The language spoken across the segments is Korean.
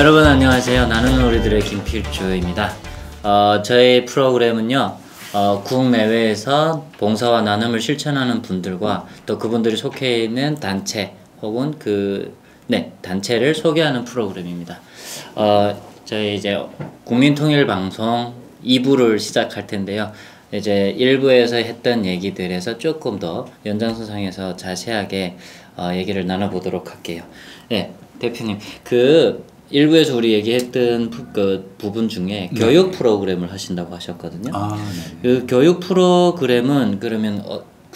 여러분 안녕하세요. 나는 우리들의 김필주입니다. 저희 프로그램은요, 국내외에서 봉사와 나눔을 실천하는 분들과 또 그분들이 속해 있는 단체 혹은 단체를 소개하는 프로그램입니다. 저희 이제 국민통일방송 2부를 시작할 텐데요. 이제 1부에서 했던 얘기들에서 조금 더 연장선상에서 자세하게 얘기를 나눠보도록 할게요. 네, 대표님, 그 1부에서 우리 얘기했던 그 부분 중에 교육 프로그램을 하신다고 하셨거든요. 그 교육 프로그램은 그러면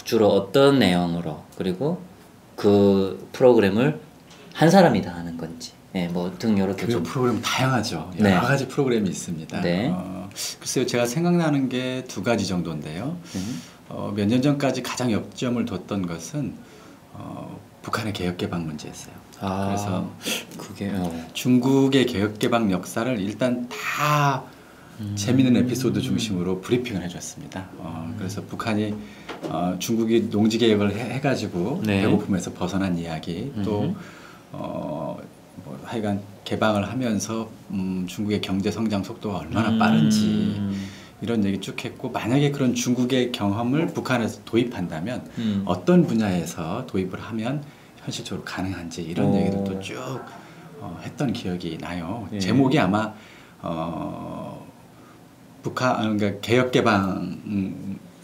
주로 어떤 내용으로, 그리고 그 프로그램을 한 사람이 다 하는 건지, 뭐 등 이렇게 교육 프로그램 다양하죠. 여러 가지 프로그램이 있습니다. 글쎄요, 제가 생각나는 게 두 가지 정도인데요. 몇 년 전까지 가장 역점을 뒀던 것은 북한의 개혁개방 문제였어요. 그래서 그게 중국의 개혁개방 역사를 일단 다 재미있는 에피소드 중심으로 브리핑을 해줬습니다. 그래서 북한이 중국이 농지개혁을 해가지고 배고픔에서 벗어난 이야기, 또 뭐 하여간 개방을 하면서 중국의 경제 성장 속도가 얼마나 빠른지 이런 얘기 쭉 했고, 만약에 그런 중국의 경험을 북한에서 도입한다면 어떤 분야에서 도입을 하면 현실적으로 가능한지 이런 얘기들도 쭉 했던 기억이 나요. 제목이 아마 북한 그러니까 개혁개방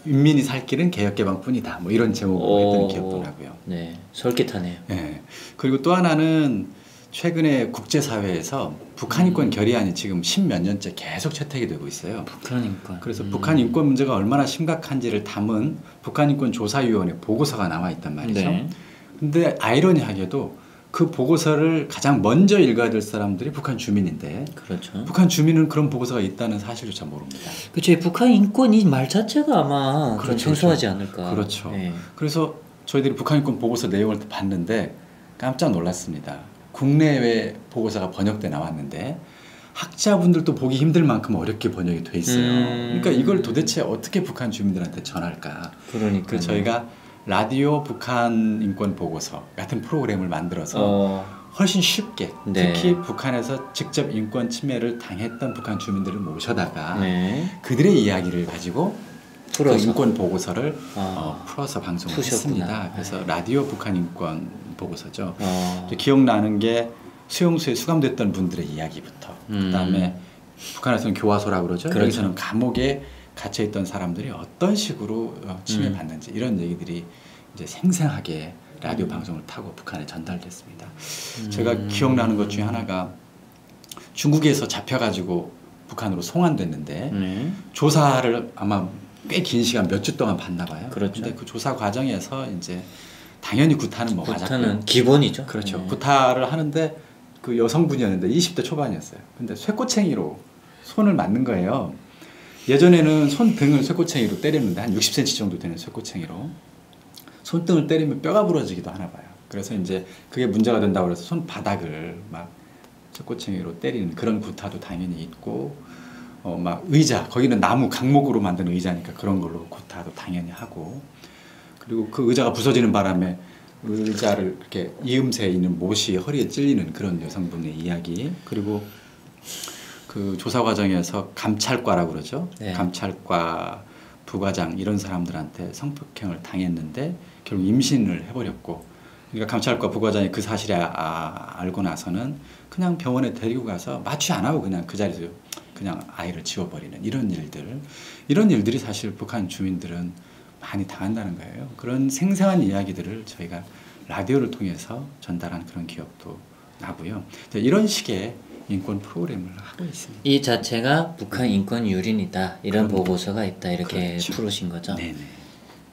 인민이 살 길은 개혁개방뿐이다, 뭐 이런 제목으로 했던 기억도 나고요. 네, 솔깃하네요. 네. 그리고 또 하나는 최근에 국제사회에서 북한 인권 결의안이 지금 10몇 년째 계속 채택이 되고 있어요. 북한 인권. 그래서 북한 인권 문제가 얼마나 심각한지를 담은 북한 인권 조사위원회 보고서가 나와 있단 말이죠. 근데 아이러니하게도 그 보고서를 가장 먼저 읽어야 될 사람들이 북한 주민인데, 그렇죠. 북한 주민은 그런 보고서가 있다는 사실조차 모릅니다. 그렇죠. 북한 인권 이 말 자체가 아마 좀 생소하지 않을까. 그렇죠. 그래서 저희들이 북한 인권 보고서 내용을 봤는데 깜짝 놀랐습니다. 국내외 보고서가 번역돼 나왔는데 학자분들도 보기 힘들 만큼 어렵게 번역이 돼 있어요. 그러니까 이걸 도대체 어떻게 북한 주민들한테 전할까. 그래서 저희가 라디오 북한 인권 보고서 같은 프로그램을 만들어서 훨씬 쉽게, 특히 북한에서 직접 인권 침해를 당했던 북한 주민들을 모셔다가 그들의 이야기를 가지고 그 인권 보고서를 풀어서 방송을 했습니다. 그래서 라디오 북한 인권 보고서죠. 기억나는 게 수용소에 수감됐던 분들의 이야기부터, 그다음에 북한에서는 교화소라고 그러죠. 여기서는 감옥에 갇혀있던 사람들이 어떤 식으로 침해받는지 이런 얘기들이 이제 생생하게 라디오 방송을 타고 북한에 전달됐습니다. 제가 기억나는 것 중에 하나가 중국에서 잡혀가지고 북한으로 송환됐는데 조사를 아마 꽤 긴 시간 몇 주 동안 받나 봐요. 그런데 그 조사 과정에서 이제 당연히 구타는 뭐 맞았고요. 구타는 기본이죠. 그렇죠. 구타를 하는데 그 여성분이었는데 20대 초반이었어요. 근데 쇠꼬챙이로 손을 맞는 거예요. 예전에는 손등을 쇠꼬챙이로 때렸는데 한 60cm 정도 되는 쇠꼬챙이로 손등을 때리면 뼈가 부러지기도 하나 봐요. 그래서 이제 그게 문제가 된다고 해서 손바닥을 막 쇠꼬챙이로 때리는 그런 구타도 당연히 있고, 막 의자, 거기는 나무 강목으로 만든 의자니까 그런 걸로 구타도 당연히 하고, 그리고 그 의자가 부서지는 바람에 의자를 이렇게 이음새에 있는 못이 허리에 찔리는 그런 여성분의 이야기, 그리고 그 조사 과정에서 감찰과라고 그러죠. 감찰과 부과장 이런 사람들한테 성폭행을 당했는데 결국 임신을 해버렸고, 그러니까 감찰과 부과장이 그 사실을 알고 나서는 그냥 병원에 데리고 가서 마취 안 하고 그냥 그 자리에서 그냥 아이를 지워버리는 이런 일들이 사실 북한 주민들은 많이 당한다는 거예요. 그런 생생한 이야기들을 저희가 라디오를 통해서 전달한 그런 기억도 나고요. 이런 식의 인권 프로그램을 하고 있습니다. 이 자체가 북한 인권 유린이다, 이런 보고서가 있다, 이렇게 풀으신 거죠. 네네.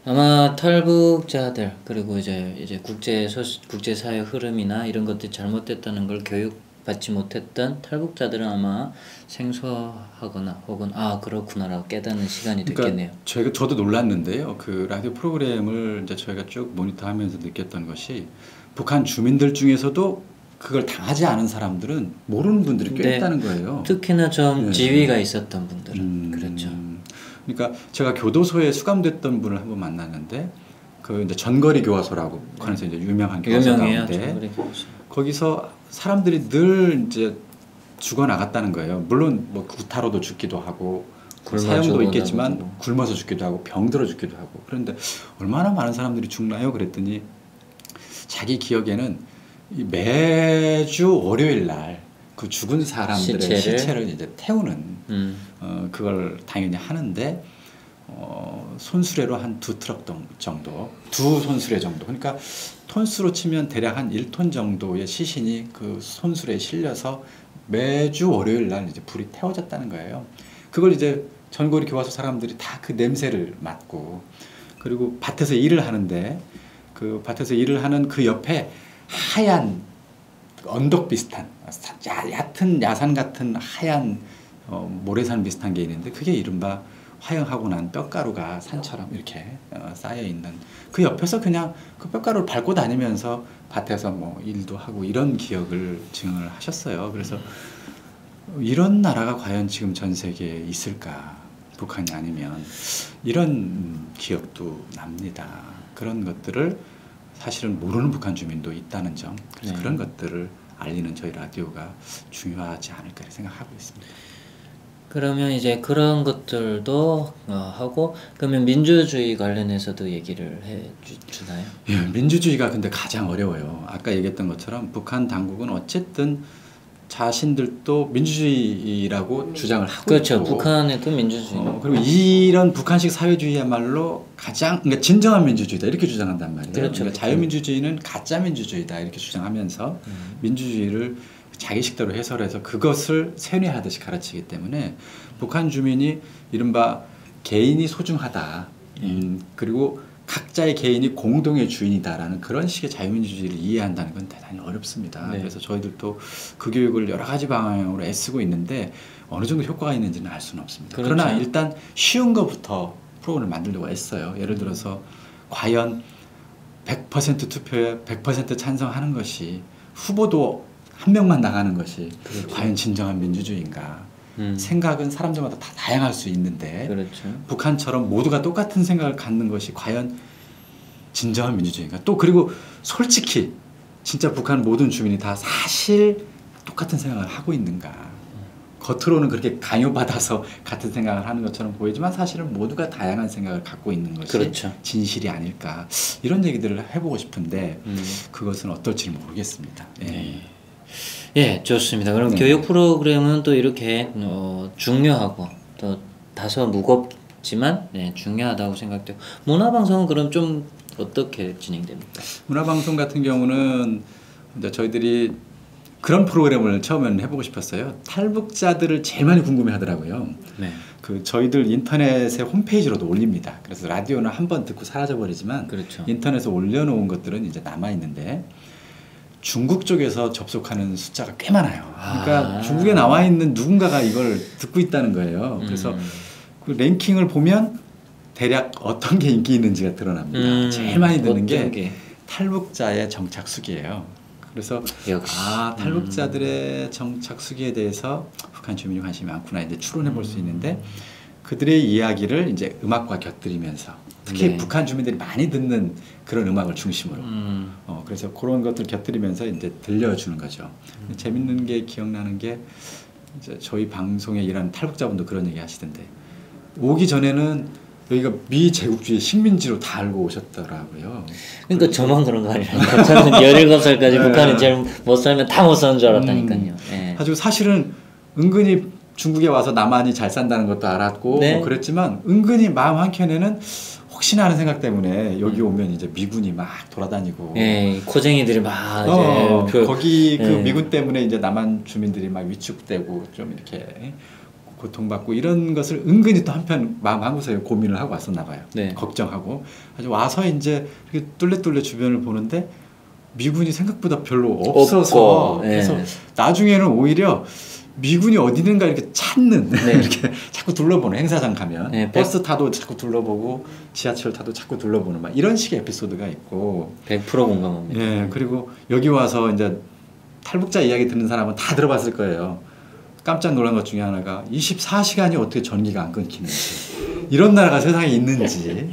아마 탈북자들, 그리고 이제 국제사회 흐름이나 이런 것들이 잘못됐다는 걸 교육받지 못했던 탈북자들은 아마 생소하거나 혹은 그렇구나라고 깨닫는 시간이 됐겠네요. 저도 놀랐는데요. 그 라디오 프로그램을 이제 저희가 쭉 모니터하면서 느꼈던 것이, 북한 주민들 중에서도 그걸 당하지 않은 사람들은 모르는 분들이 꽤 있다는 거예요. 특히나 좀 지위가 있었던 분들은 그렇죠. 그러니까 제가 교도소에 수감됐던 분을 한번 만났는데, 그 이제 전거리 교화소라고 북한에서 이제 유명한 교화소인데, 거기서 사람들이 늘 이제 죽어 나갔다는 거예요. 물론 뭐 구타로도 죽기도 하고 굶어 사형도 있겠지만 죽어나가고. 굶어서 죽기도 하고 병들어 죽기도 하고. 그런데 얼마나 많은 사람들이 죽나요? 그랬더니 자기 기억에는 이 매주 월요일 날 그 죽은 사람들의 시체를 이제 태우는 그걸 당연히 하는데 손수레로 한 2트럭 정도, 2손수레 정도. 그러니까 톤수로 치면 대략 한 1톤 정도의 시신이 그 손수레에 실려서 매주 월요일 날 이제 불이 태워졌다는 거예요. 그걸 이제 전국에 이렇게 와서 사람들이 다 그 냄새를 맡고, 그리고 밭에서 일을 하는데 그 밭에서 일을 하는 그 옆에 하얀 언덕 비슷한 얕은 야산 같은 하얀 모래산 비슷한 게 있는데 그게 이른바 화형하고 난 뼈가루가 산처럼 이렇게 쌓여 있는, 그 옆에서 그냥 그 뼈가루를 밟고 다니면서 밭에서 뭐 일도 하고 이런 기억을 증언을 하셨어요. 그래서 이런 나라가 과연 지금 전 세계에 있을까? 북한이 아니면 이런 기억도 납니다. 그런 것들을 사실은 모르는 북한 주민도 있다는 점, 그래서 그런 것들을 알리는 저희 라디오가 중요하지 않을까 생각하고 있습니다. 그러면 이제 그런 것들도 하고, 그러면 민주주의 관련해서도 얘기를 주나요? 예, 민주주의가 근데 가장 어려워요. 아까 얘기했던 것처럼 북한 당국은 어쨌든 자신들도 민주주의라고 주장을 하고 그렇죠. 있고, 북한에도 민주주의. 그리고 이런 북한식 사회주의야말로 가장 그러니까 진정한 민주주의다 이렇게 주장한단 말이에요. 그렇죠. 그러니까 자유민주주의는 가짜 민주주의다 이렇게 주장하면서 민주주의를 자기식대로 해설해서 그것을 세뇌하듯이 가르치기 때문에 북한 주민이 이른바 개인이 소중하다, 그리고 각자의 개인이 공동의 주인이다라는 그런 식의 자유민주주의를 이해한다는 건 대단히 어렵습니다. 네. 그래서 저희들도 그 교육을 여러 가지 방향으로 애쓰고 있는데 어느 정도 효과가 있는지는 알 수는 없습니다. 그렇죠. 그러나 일단 쉬운 것부터 프로그램을 만들려고 했어요. 예를 들어서 과연 100% 투표에 100% 찬성하는 것이, 후보도 한 명만 나가는 것이 그렇죠. 과연 진정한 민주주의인가? 생각은 사람들마다 다 다양할 수 있는데 그렇죠. 북한처럼 모두가 똑같은 생각을 갖는 것이 과연 진정한 민주주의인가? 또 그리고 솔직히 진짜 북한 모든 주민이 다 사실 똑같은 생각을 하고 있는가? 겉으로는 그렇게 강요받아서 같은 생각을 하는 것처럼 보이지만 사실은 모두가 다양한 생각을 갖고 있는 것이 그렇죠. 진실이 아닐까? 이런 얘기들을 해보고 싶은데 그것은 어떨지는 모르겠습니다. 예. 네. 예, 좋습니다. 그럼 네. 교육 프로그램은 또 이렇게 중요하고 또 다소 무겁지만 중요하다고 생각되고, 문화방송은 그럼 좀 어떻게 진행됩니까? 문화방송 같은 경우는 이제 저희들이 그런 프로그램을 처음에는 해보고 싶었어요. 탈북자들을 제일 많이 궁금해하더라고요. 네. 그 저희들 인터넷의 홈페이지로도 올립니다. 그래서 라디오는 한번 듣고 사라져버리지만 그렇죠. 인터넷에 올려놓은 것들은 이제 남아 있는데 중국 쪽에서 접속하는 숫자가 꽤 많아요. 그러니까 중국에 나와 있는 누군가가 이걸 듣고 있다는 거예요. 그래서 그 랭킹을 보면 대략 어떤 게 인기 있는지가 드러납니다. 제일 많이 듣는 게 탈북자의 정착수기예요. 그래서 역시. 탈북자들의 정착수기에 대해서 북한 주민이 관심이 많구나 이제 추론해 볼 수 있는데, 그들의 이야기를 이제 음악과 곁들이면서 특히 네. 북한 주민들이 많이 듣는 그런 음악을 중심으로 그래서 그런 것들 곁들이면서 이제 들려주는 거죠. 재밌는 게 기억나는 게 이제 저희 방송에 일하는 탈북자분도 그런 얘기 하시던데, 오기 전에는 여기가 미제국주의 식민지로 다 알고 오셨더라고요. 그러니까 저만 그런 거 아니라니까. 저는 17살까지 북한에 제일 못 살면 다 못 사는 줄 알았다니까요. 예. 아주 사실은 은근히 중국에 와서 남한이 잘 산다는 것도 알았고 네. 그랬지만 은근히 마음 한켠에는 혹시나 하는 생각 때문에 여기 오면 이제 미군이 막 돌아다니고 예, 코쟁이들이 막 이제 거기 그 예. 미군 때문에 이제 남한 주민들이 막 위축되고 좀 이렇게 고통받고 이런 것을 은근히 또 한편 마음 한구석에 고민을 하고 왔었나 봐요. 네. 걱정하고 아주 와서 이제 이렇게 뚫레뚫레 주변을 보는데 미군이 생각보다 별로 없어서 없고, 그래서 예. 나중에는 오히려 미군이 어디 있는가 이렇게 찾는 네. 이렇게 자꾸 둘러보는, 행사장 가면 네, 버스 타도 자꾸 둘러보고 지하철 타도 자꾸 둘러보는 막 이런 식의 에피소드가 있고 100% 공감합니다. 예, 그리고 여기 와서 이제 탈북자 이야기 듣는 사람은 다 들어봤을 거예요. 깜짝 놀란 것 중에 하나가 24시간이 어떻게 전기가 안 끊기는지, 이런 나라가 세상에 있는지,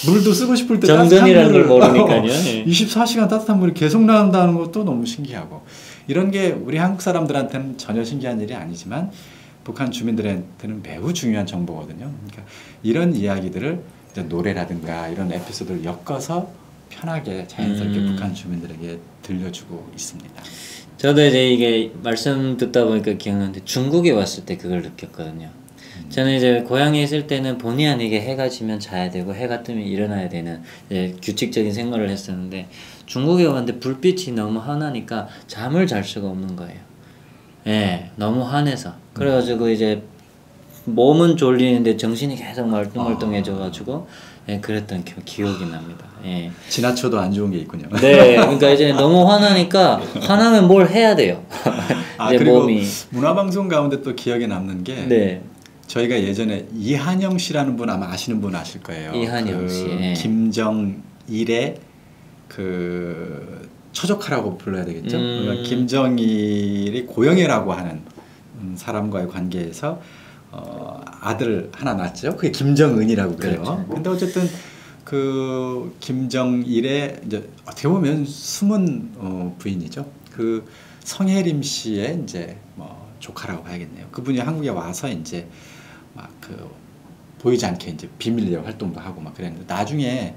물도 쓰고 싶을 때 정전이라는 걸 모르니까요. 예. 24시간 따뜻한 물이 계속 나온다는 것도 너무 신기하고, 이런 게 우리 한국 사람들한테는 전혀 신기한 일이 아니지만 북한 주민들한테는 매우 중요한 정보거든요. 그러니까 이런 이야기들을 이제 노래라든가 이런 에피소드를 엮어서 편하게 자연스럽게 북한 주민들에게 들려주고 있습니다. 저도 이제 이게 말씀 듣다 보니까 기억나는데 중국에 왔을 때 그걸 느꼈거든요. 저는 이제 고향에 있을 때는 본의 아니게 해가 지면 자야 되고 해가 뜨면 일어나야 되는 이제 규칙적인 생활을 했었는데 중국에 왔는데 불빛이 너무 환하니까 잠을 잘 수가 없는 거예요. 예, 너무 환해서. 그래가지고 이제 몸은 졸리는데 정신이 계속 멀뚱멀뚱해져가지고 예, 그랬던 기억이 납니다. 예. 지나쳐도 안 좋은 게 있군요. 네, 그러니까 이제 너무 화나니까 화나면 뭘 해야 돼요. 아, 이제 그리고 몸이. 문화방송 가운데 또 기억에 남는 게 네. 저희가 예전에 이한영 씨라는 분 아마 아시는 분 아실 거예요. 이한영 씨. 예. 김정일의 그 처조카라고 불러야 되겠죠. 그러니까 김정일이 고영애라고 하는 사람과의 관계에서 아들 하나 낳았죠. 그게 김정은이라고 그래요. 그렇죠. 근데 어쨌든 그 김정일의 이제 어떻게 보면 숨은 부인이죠. 그 성혜림 씨의 이제 뭐 조카라고 봐야겠네요. 그분이 한국에 와서 이제 막 그 보이지 않게 이제 비밀리에 활동도 하고 막 그랬는데 나중에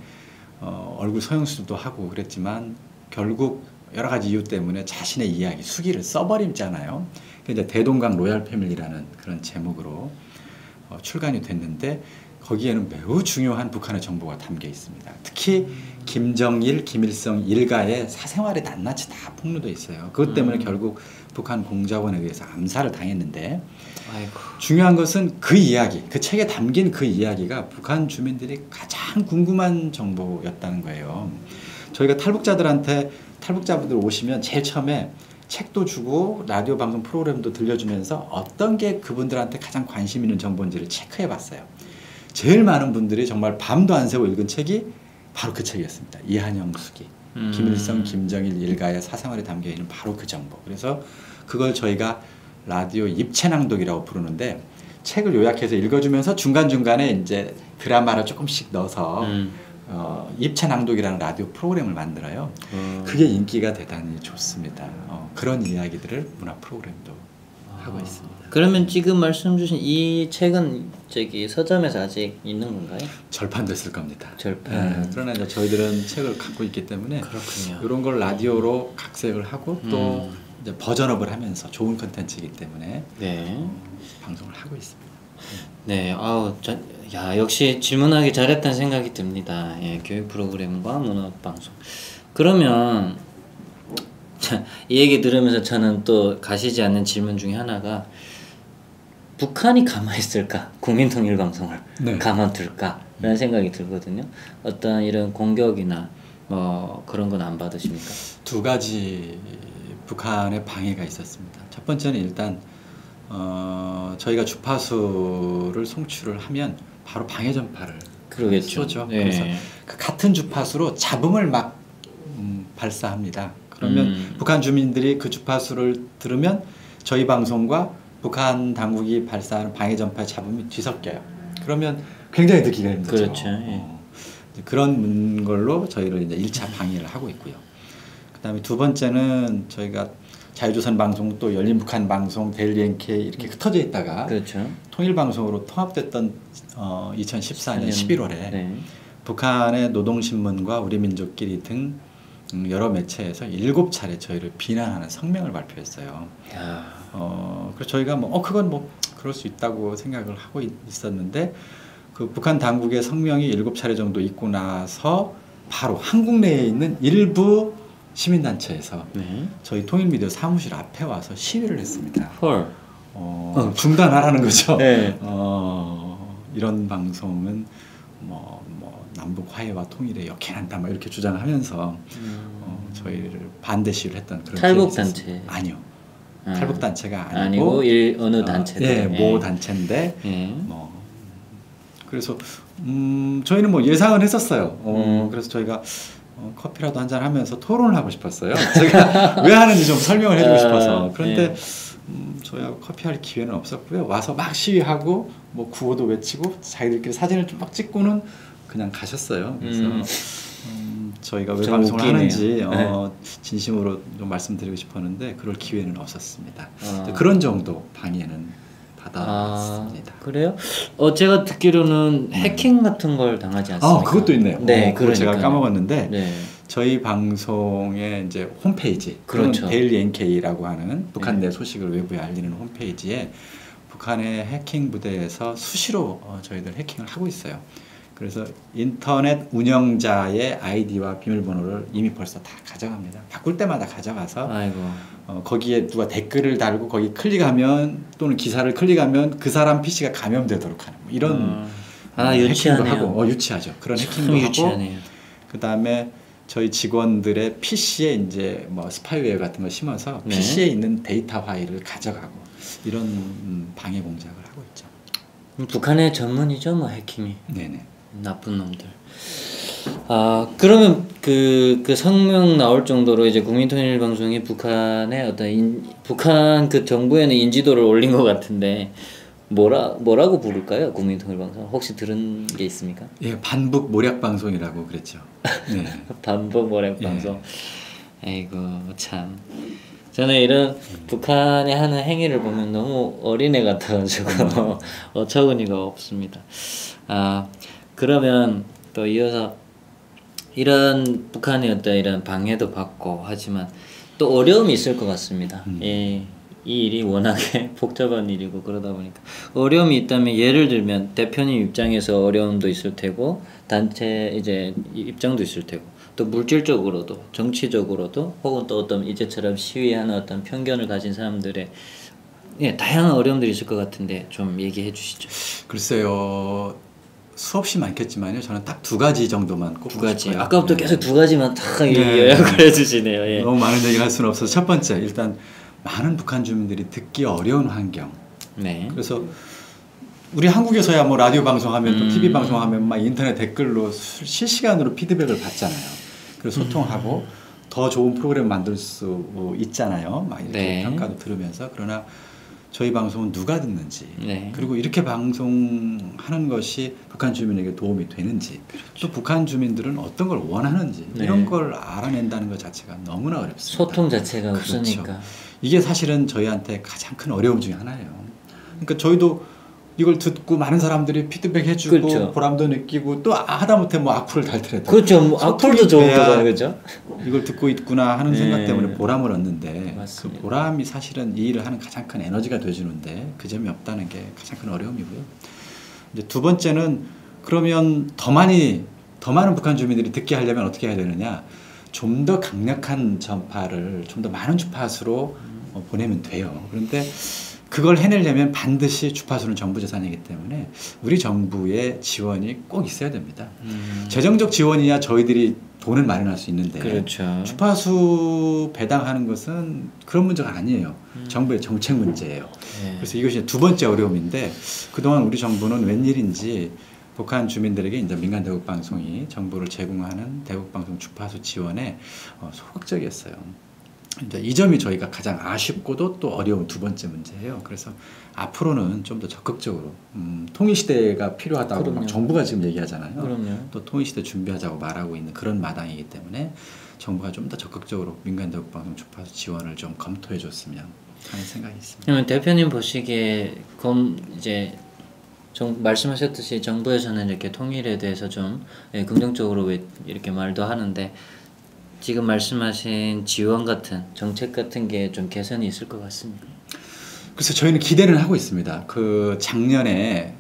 얼굴 성형수술도 하고 그랬지만 결국 여러 가지 이유 때문에 자신의 이야기 수기를 써버리잖아요. 이제 대동강 로얄 패밀리라는 그런 제목으로 출간이 됐는데 거기에는 매우 중요한 북한의 정보가 담겨 있습니다. 특히 김정일, 김일성 일가의 사생활이 낱낱이 다 폭로돼 있어요. 그것 때문에 결국 북한 공작원에 의해서 암살을 당했는데 아이고. 중요한 것은 그 이야기, 그 책에 담긴 그 이야기가 북한 주민들이 가장 궁금한 정보였다는 거예요. 저희가 탈북자분들 오시면 제일 처음에 책도 주고 라디오 방송 프로그램도 들려주면서 어떤 게 그분들한테 가장 관심 있는 정보인지를 체크해 봤어요. 제일 많은 분들이 정말 밤도 안 새고 읽은 책이 바로 그 책이었습니다. 이한영 수기. 김일성, 김정일 일가의 사생활이 담겨 있는 바로 그 정보. 그래서 그걸 저희가 라디오 입체낭독이라고 부르는데 책을 요약해서 읽어주면서 중간중간에 이제 드라마를 조금씩 넣어서 입체낭독이라는 라디오 프로그램을 만들어요. 그게 인기가 대단히 좋습니다. 그런 이야기들을 문화 프로그램도 하고 있습니다. 그러면 지금 말씀 주신 이 책은 저기 서점에서 아직 있는 건가요? 절판됐을 겁니다. 절판. 네, 그러나 이제 저희들은 책을 갖고 있기 때문에 그렇군요. 이런 걸 라디오로 각색을 하고 또 이제 버전업을 하면서 좋은 컨텐츠이기 때문에 네. 방송을 하고 있습니다. 네, 야 역시 질문하기 잘했다는 생각이 듭니다. 예, 교육 프로그램과 문화 방송. 그러면 이 얘기 들으면서 저는 또 가시지 않는 질문 중에 하나가 북한이 가만히 있을까? 국민통일방송을 네. 가만둘까라는 생각이 들거든요. 어떤 이런 공격이나 뭐 그런 건 안 받으십니까? 두 가지 북한의 방해가 있었습니다. 첫 번째는 일단 저희가 주파수를 송출을 하면 바로 방해 전파를 그러겠죠. 쏘죠. 네. 그래서 그 같은 주파수로 잡음을 막 발사합니다. 그러면 북한 주민들이 그 주파수를 들으면 저희 방송과 북한 당국이 발사하는 방해 전파의 잡음이 뒤섞여요. 그러면 굉장히 듣기가 힘들죠. 그렇죠. 예. 그런 걸로 저희를 이제 1차 방해를 하고 있고요. 그다음에 두 번째는 저희가 자유조선 방송 또 열린 북한 방송 데일리 NK 이렇게 흩어져 있다가 그렇죠. 통일방송으로 통합됐던 2014년 11월에 네. 북한의 노동신문과 우리민족끼리 등 여러 매체에서 7차례 저희를 비난하는 성명을 발표했어요. 그래서 저희가 그건 그럴 수 있다고 생각을 하고 있었는데 그 북한 당국의 성명이 7차례 정도 있고 나서 바로 한국 내에 있는 일부 시민단체에서 네. 저희 통일미디어 사무실 앞에 와서 시위를 했습니다. 헐. 중단하라는 거죠. 네. 이런 방송은 남북 화해와 통일에 역행한다 이렇게 주장하면서 저희를 반대 시위를 했던 그런 탈북 기억이 단체. 있었습니다. 아니요. 탈북 단체가 아니고 어느 단체든. 모 단체인데 예. 그래서 저희는 예상은 했었어요. 그래서 저희가 커피라도 한잔 하면서 토론을 하고 싶었어요. 제가 왜 하는지 좀 설명을 해주고 싶어서. 그런데 저희하고 커피할 기회는 없었고요. 와서 막 시위하고 구호도 외치고 자기들끼리 사진을 좀 막 찍고는 그냥 가셨어요. 그래서 저희가 왜 좀 방송을 웃기네요. 하는지 네. 진심으로 좀 말씀드리고 싶었는데 그럴 기회는 없었습니다. 아. 그런 정도 방해는 아, 받았습니다. 그래요? 제가 듣기로는 해킹 같은 걸 당하지 않습니까? 그것도 있네요. 네, 그거 제가 그러니까요. 까먹었는데 네. 저희 방송의 이제 홈페이지, 그렇죠. 데일리 NK라고 하는 북한 네. 내 소식을 외부에 알리는 홈페이지에 북한의 해킹 부대에서 수시로 저희들 해킹을 하고 있어요. 그래서 인터넷 운영자의 아이디와 비밀번호를 이미 벌써 다 가져갑니다. 바꿀 때마다 가져가서 아이고. 거기에 누가 댓글을 달고 거기 클릭하면 또는 기사를 클릭하면 그 사람 PC가 감염되도록 하는 뭐 이런 해킹도 유치하네요. 하고 유치하죠. 그런 해킹도 하고 유치하네요. 그 다음에 저희 직원들의 PC에 이제 뭐 스파이웨어 같은 거 심어서 네. PC에 있는 데이터 파일을 가져가고 이런 방해 공작을 하고 있죠. 북한의 전문이죠, 뭐 해킹이. 네네. 나쁜 놈들. 그러면 그 성명 나올 정도로 이제 국민통일방송이 북한의 북한 그 정부에는 인지도를 올린 것 같은데 뭐라고 부를까요? 국민통일방송 혹시 들은 게 있습니까? 예, 반북 모략 방송이라고 그랬죠. 네. 반복 모략 방송. 아이고 참. 저는 이런 북한이 하는 행위를 보면 너무 어린애 같아가지고 어처구니가 없습니다. 그러면 또 이어서 이런 북한의 이런 방해도 받고 하지만 또 어려움이 있을 것 같습니다. 이 일이 워낙에 복잡한 일이고 그러다 보니까 어려움이 있다면 예를 들면 대표님 입장에서 어려움도 있을 테고 단체 이제 입장도 있을 테고 또 물질적으로도 정치적으로도 혹은 또 어떤 이제처럼 시위하는 어떤 편견을 가진 사람들의 다양한 어려움들이 있을 것 같은데 좀 얘기해 주시죠. 글쎄요. 수없이 많겠지만요. 저는 딱 두 가지 정도만 꼽고 두 가지. 싶어요. 아까부터 계속 두 가지만 다 네. 요약을 해주시네요. 예. 너무 많은 얘기를 할 수는 없어서 첫 번째 일단 많은 북한 주민들이 듣기 어려운 환경. 네. 그래서 우리 한국에서야 뭐 라디오 방송하면 또 TV 방송하면 막 인터넷 댓글로 실시간으로 피드백을 받잖아요. 그래서 소통하고 더 좋은 프로그램 만들 수 있잖아요. 막 이렇게 네. 평가도 들으면서 그러나 저희 방송은 누가 듣는지 네. 그리고 이렇게 방송하는 것이 북한 주민에게 도움이 되는지 또 북한 주민들은 어떤 걸 원하는지 네. 이런 걸 알아낸다는 것 자체가 너무나 어렵습니다. 소통 자체가 그렇죠. 없으니까. 이게 사실은 저희한테 가장 큰 어려움 중에 하나예요. 그러니까 저희도 이걸 듣고 많은 사람들이 피드백 해주고 그렇죠. 보람도 느끼고 또 하다못해 뭐 악플을 달더라도 그렇죠. 뭐 악플도 좋은 돼야 거잖아요, 그렇죠? 이걸 듣고 있구나 하는 네. 생각 때문에 보람을 얻는데 맞습니다. 그 보람이 사실은 이 일을 하는 가장 큰 에너지가 돼주는데 그 점이 없다는 게 가장 큰 어려움이고요. 이제 두 번째는 그러면 더 많은 북한 주민들이 듣게 하려면 어떻게 해야 되느냐? 좀 더 강력한 전파를 좀 더 많은 주파수로 보내면 돼요. 그런데 그걸 해내려면 반드시 주파수는 정부 재산이기 때문에 우리 정부의 지원이 꼭 있어야 됩니다. 재정적 지원이야 저희들이 돈을 마련할 수 있는데 그렇죠. 주파수 배당하는 것은 그런 문제가 아니에요. 정부의 정책 문제예요. 네. 그래서 이것이 두 번째 어려움인데 그동안 우리 정부는 웬일인지 북한 주민들에게 이제 민간 대북 방송이 정부를 제공하는 대북 방송 주파수 지원에 소극적이었어요. 이제 이 점이 저희가 가장 아쉽고도 또 어려운 두 번째 문제예요. 그래서 앞으로는 좀 더 적극적으로 통일 시대가 필요하다고 그럼요. 막 정부가 지금 얘기하잖아요. 그럼요. 또 통일 시대 준비하자고 말하고 있는 그런 마당이기 때문에 정부가 좀 더 적극적으로 민간 대북 방송 주파수 지원을 좀 검토해 줬으면 하는 생각이 있습니다. 그러면 대표님 보시기에 이제 말씀하셨듯이 정부에서는 이렇게 통일에 대해서 좀 긍정적으로 이렇게 말도 하는데 지금 말씀하신 지원 같은 정책 같은 게 좀 개선이 있을 것 같습니다. 그래서 저희는 기대를 하고 있습니다. 그 작년에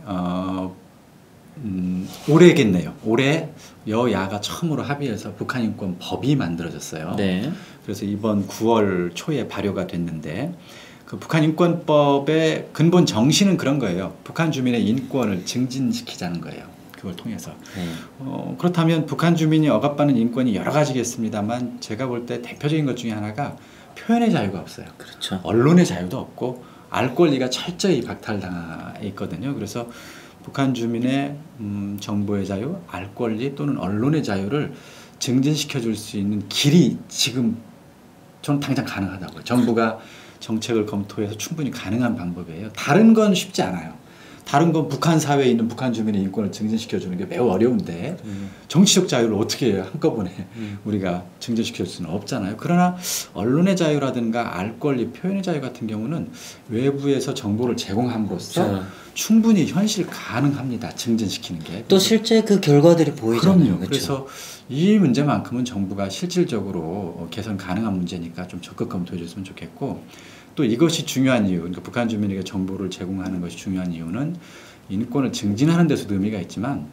올해겠네요. 올해 여야가 처음으로 합의해서 북한 인권 법이 만들어졌어요. 네. 그래서 이번 9월 초에 발효가 됐는데 그 북한 인권법의 근본 정신은 그런 거예요. 북한 주민의 인권을 증진시키자는 거예요. 그걸 통해서. 네. 그렇다면 북한 주민이 억압받는 인권이 여러 가지겠습니다만 제가 볼 때 대표적인 것 중에 하나가 표현의 자유가 없어요. 그렇죠. 언론의 자유도 없고 알 권리가 철저히 박탈당해 있거든요. 그래서 북한 주민의 정보의 자유, 알 권리 또는 언론의 자유를 증진시켜 줄 수 있는 길이 지금 저는 당장 가능하다고요. 정부가 정책을 검토해서 충분히 가능한 방법이에요. 다른 건 쉽지 않아요. 다른 건 북한 사회에 있는 북한 주민의 인권을 증진시켜주는 게 매우 어려운데 정치적 자유를 어떻게 한꺼번에 우리가 증진시킬 수는 없잖아요. 그러나 언론의 자유라든가 알 권리, 표현의 자유 같은 경우는 외부에서 정보를 제공함으로써 그렇죠. 충분히 현실 가능합니다. 증진시키는 게. 또 실제 그 결과들이 보이잖아요. 그럼요. 그렇죠? 그래서 이 문제만큼은 정부가 실질적으로 개선 가능한 문제니까 좀 적극 검토해 줬으면 좋겠고, 또 이것이 중요한 이유, 그러니까 북한 주민에게 정보를 제공하는 것이 중요한 이유는 인권을 증진하는 데서도 의미가 있지만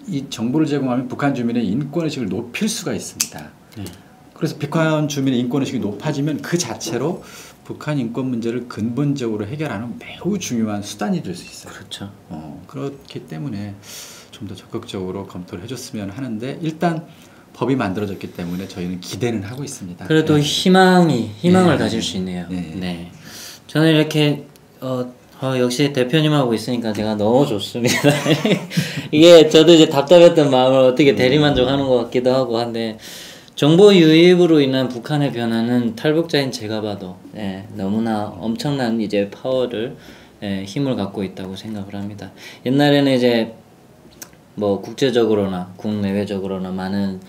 이 정보를 제공하면 북한 주민의 인권의식을 높일 수가 있습니다. 그래서 북한 주민의 인권의식이 높아지면 그 자체로 북한 인권 문제를 근본적으로 해결하는 매우 중요한 수단이 될 수 있어요. 그렇죠. 그렇기 때문에 좀 더 적극적으로 검토를 해줬으면 하는데, 일단 법이 만들어졌기 때문에 저희는 기대는 하고 있습니다. 그래도 네. 희망을 네. 가질 수 있네요. 네. 네. 저는 이렇게 역시 대표님하고 있으니까 제가 너무 좋습니다. 이게 저도 이제 답답했던 마음을 어떻게 대리만족하는 것 같기도 하고 한데, 정보 유입으로 인한 북한의 변화는 탈북자인 제가 봐도 너무나 엄청난 이제 파워를 힘을 갖고 있다고 생각을 합니다. 옛날에는 이제 뭐 국제적으로나 국내외적으로나 많은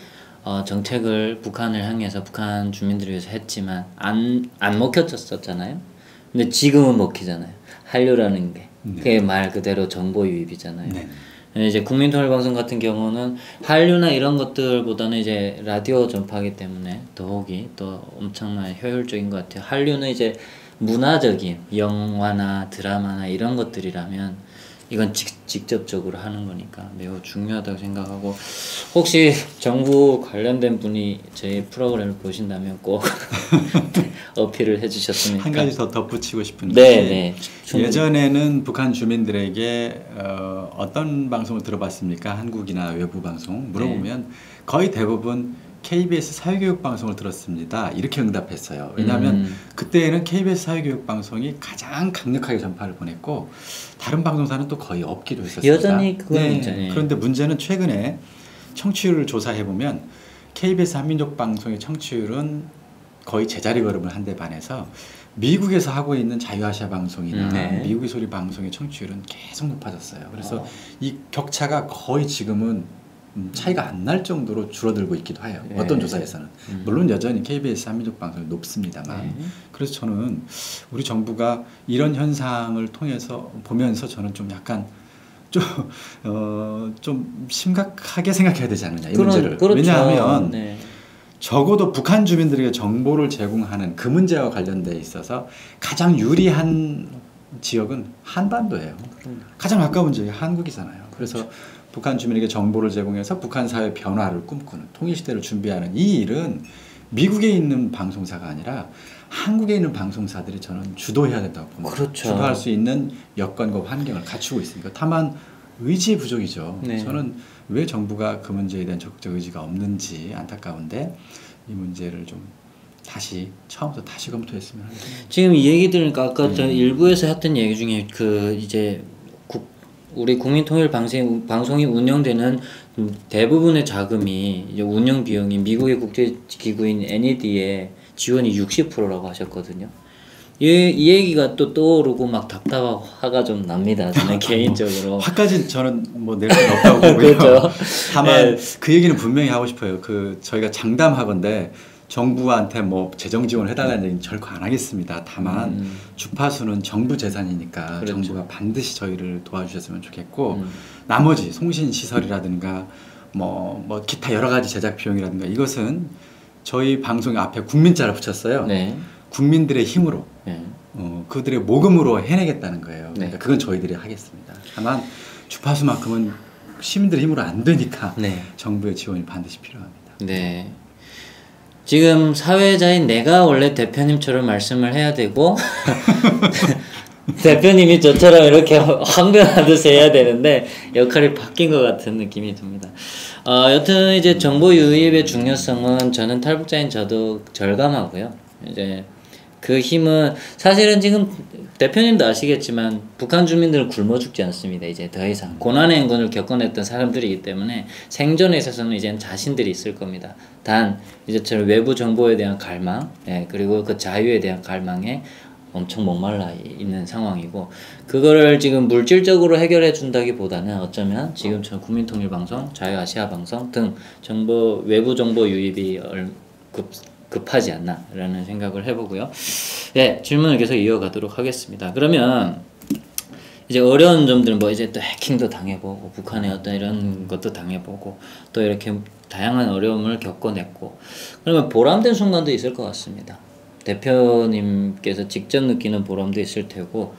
정책을 북한을 향해서 북한 주민들을 위해서 했지만 안 먹혀졌었잖아요. 근데 지금은 먹히잖아요. 한류라는 게 그게 말 그대로 정보 유입이잖아요. 이제 국민통일방송 같은 경우는 한류나 이런 것들보다는 이제 라디오 전파하기 때문에 더욱이 또 엄청나게 효율적인 것 같아요. 한류는 이제 문화적인 영화나 드라마나 이런 것들이라면 이건 직접적으로 하는 거니까 매우 중요하다고 생각하고, 혹시 정부 관련된 분이 저희 프로그램을 보신다면 꼭 어필을 해주셨으니까. 한 가지 더 덧붙이고 싶은 네, 것이, 예전에는 북한 주민들에게 어떤 방송을 들어봤습니까? 한국이나 외부 방송 물어보면 거의 대부분 KBS 사회교육 방송을 들었습니다. 이렇게 응답했어요. 왜냐하면 그때는 KBS 사회교육 방송이 가장 강력하게 전파를 보냈고 다른 방송사는 또 거의 없기도 했었습니다. 여전히 그건 있잖아요. 그런데 문제는 최근에 청취율을 조사해 보면 KBS 한민족 방송의 청취율은 거의 제자리 걸음을 한 데 반해서 미국에서 하고 있는 자유아시아 방송이나 미국의 소리 방송의 청취율은 계속 높아졌어요. 그래서 이 격차가 거의 지금은 차이가 안 날 정도로 줄어들고 있기도 해요. 어떤 조사에서는. 물론 여전히 KBS 한민족 방송이 높습니다만. 그래서 저는 우리 정부가 이런 현상을 통해서 보면서 저는 좀 약간 좀 심각하게 생각해야 되지 않느냐, 이 문제를. 그렇죠. 왜냐하면 적어도 북한 주민들에게 정보를 제공하는 그 문제와 관련돼 있어서 가장 유리한 지역은 한반도예요. 가장 가까운 지역이 한국이잖아요. 그래서 북한 주민에게 정보를 제공해서 북한 사회 변화를 꿈꾸는, 통일시대를 준비하는 이 일은 미국에 있는 방송사가 아니라 한국에 있는 방송사들이 저는 주도해야 된다고 봅니다. 그렇죠. 주도할 수 있는 여건과 환경을 갖추고 있으니까. 다만 의지의 부족이죠. 저는 왜 정부가 그 문제에 대한 적극적 의지가 없는지 안타까운데, 이 문제를 좀 처음부터 다시 검토했으면 하는 생각입니다. 지금 이 얘기 들으니까 아까 저 일부에서 했던 얘기 중에 이제 우리 국민통일 방송이 운영되는 대부분의 자금이 이제 운영 비용이 미국의 국제기구인 NED의 지원이 60%라고 하셨거든요. 이 얘기가 또 떠오르고 막 답답하고 화가 좀 납니다. 저는 개인적으로. 화까지는 저는 뭐 낼 수는 없다고 보고요. 그렇죠. 다만 그 얘기는 분명히 하고 싶어요. 저희가 장담하건대 정부한테 뭐 재정 지원을 해달라는 얘기는 결코 안 하겠습니다. 다만 주파수는 정부 재산이니까 그렇죠. 정부가 반드시 저희를 도와주셨으면 좋겠고, 나머지 송신 시설이라든가 뭐 기타 여러 가지 제작 비용이라든가 이것은 저희 방송 앞에 국민자를 붙였어요. 국민들의 힘으로 그들의 모금으로 해내겠다는 거예요. 그러니까 그건 저희들이 하겠습니다. 다만 주파수만큼은 시민들의 힘으로 안 되니까 정부의 지원이 반드시 필요합니다. 네. 지금 사회자인 내가 원래 대표님처럼 말씀을 해야 되고 대표님이 저처럼 이렇게 항변하듯이 해야 되는데 역할이 바뀐 것 같은 느낌이 듭니다. 여튼 이제 정보 유입의 중요성은 저는 탈북자인 저도 절감하고요. 이제 그 힘은 사실은 지금 대표님도 아시겠지만 북한 주민들은 굶어 죽지 않습니다. 이제 더 이상 고난의 행군을 겪어냈던 사람들이기 때문에 생존에 있어서는 이제는 자신들이 있을 겁니다. 단 이제처럼 외부 정보에 대한 갈망, 그리고 그 자유에 대한 갈망에 엄청 목말라 있는 상황이고 그거를 지금 물질적으로 해결해 준다기보다는 어쩌면 지금처럼 국민통일방송, 자유아시아방송 등 정보 외부 정보 유입이 급하지 않나라는 생각을 해보고요. 네, 질문을 계속 이어가도록 하겠습니다. 그러면 이제 어려운 점들은 뭐 이제 또 해킹도 당해보고 북한의 어떤 이런 것도 당해보고 또 이렇게 다양한 어려움을 겪어냈고 그러면 보람된 순간도 있을 것 같습니다. 대표님께서 직접 느끼는 보람도 있을 테고